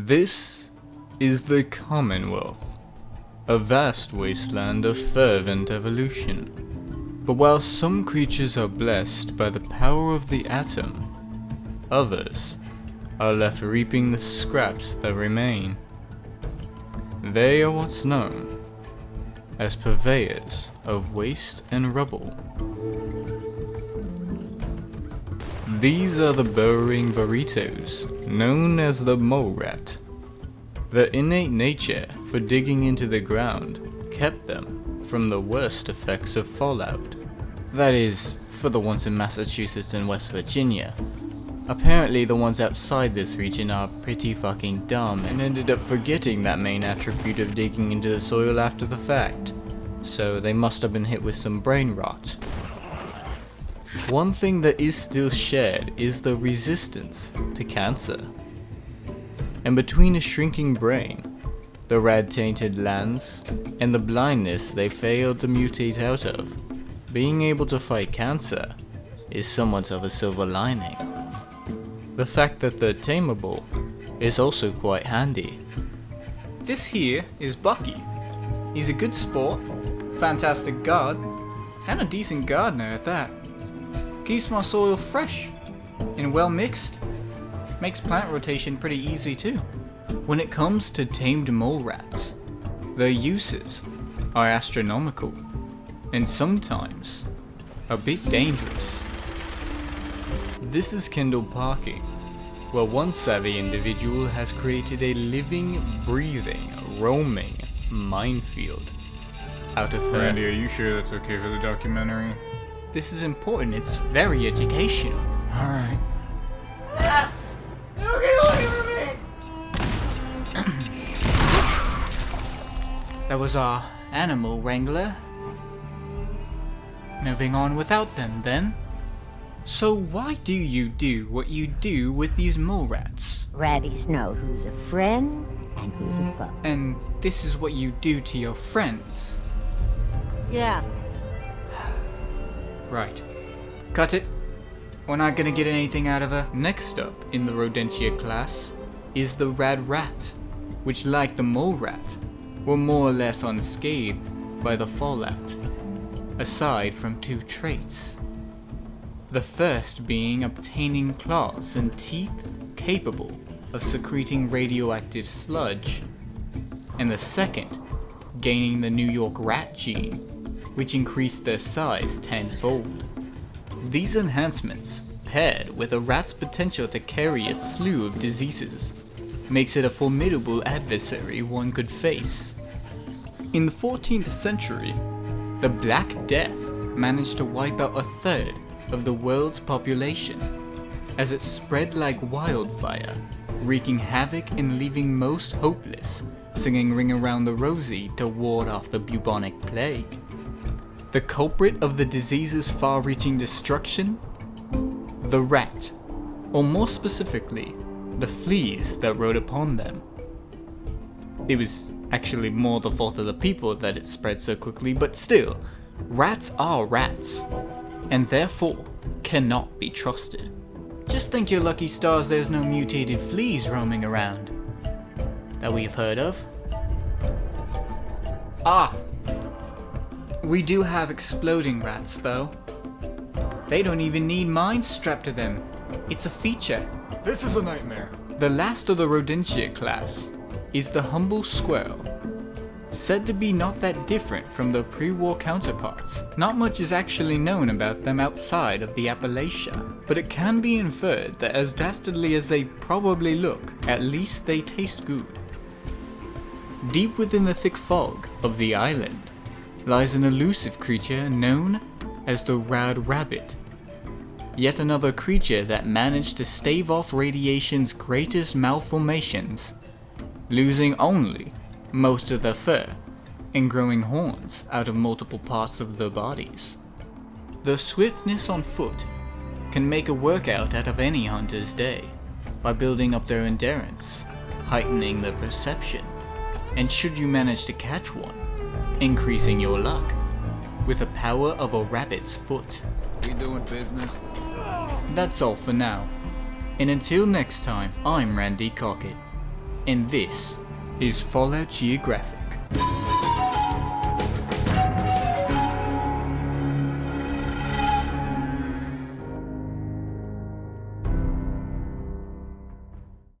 This is the Commonwealth, a vast wasteland of fervent evolution. But while some creatures are blessed by the power of the atom, others are left reaping the scraps that remain. They are what's known as purveyors of waste and rubble. These are the burrowing burritos, known as the Molerat. Their innate nature for digging into the ground kept them from the worst effects of fallout. That is, for the ones in Massachusetts and West Virginia. Apparently the ones outside this region are pretty fucking dumb and ended up forgetting that main attribute of digging into the soil after the fact. So they must have been hit with some brain rot. One thing that is still shared is the resistance to cancer. And between a shrinking brain, the rad-tainted lands, and the blindness they failed to mutate out of, being able to fight cancer is somewhat of a silver lining. The fact that they're tameable is also quite handy. This here is Bucky. He's a good sport, fantastic guard, and a decent gardener at that. Keeps my soil fresh and well mixed. Makes plant rotation pretty easy too. When it comes to tamed mole rats, their uses are astronomical and sometimes a bit dangerous. This is Kendall Parking, where one savvy individual has created a living, breathing, roaming minefield out of her. Randy, are you sure that's okay for the documentary? This is important, it's very educational. Alright. That was our animal wrangler. Moving on without them then. So why do you do what you do with these mole rats? Raddies know who's a friend and who's a foe. And this is what you do to your friends. Yeah. Right. Cut it. We're not gonna get anything out of her. Next up in the Rodentia class is the Rad Rat, which, like the Mole Rat, were more or less unscathed by the fallout, aside from two traits. The first being obtaining claws and teeth capable of secreting radioactive sludge, and the second gaining the New York rat gene, which increased their size tenfold. These enhancements, paired with a rat's potential to carry a slew of diseases, makes it a formidable adversary one could face. In the 14th century, the Black Death managed to wipe out a third of the world's population, as it spread like wildfire, wreaking havoc and leaving most hopeless, singing Ring Around the Rosie to ward off the bubonic plague. The culprit of the disease's far-reaching destruction? The rat, or more specifically, the fleas that rode upon them. It was actually more the fault of the people that it spread so quickly, but still, rats are rats, and therefore cannot be trusted. Just think your lucky stars there's no mutated fleas roaming around that we've heard of. We do have exploding rats though. They don't even need mines strapped to them. It's a feature. This is a nightmare. The last of the Rodentia class is the humble squirrel. Said to be not that different from their pre-war counterparts. Not much is actually known about them outside of the Appalachia, but it can be inferred that as dastardly as they probably look, at least they taste good. Deep within the thick fog of the island lies an elusive creature known as the Rad Rabbit. Yet another creature that managed to stave off radiation's greatest malformations, losing only most of their fur and growing horns out of multiple parts of their bodies. Their swiftness on foot can make a workout out of any hunter's day by building up their endurance, heightening their perception, and should you manage to catch one, increasing your luck with the power of a rabbit's foot. We doing business? That's all for now, and until next time, I'm Randy Cockett. And this is Fallout Geographic.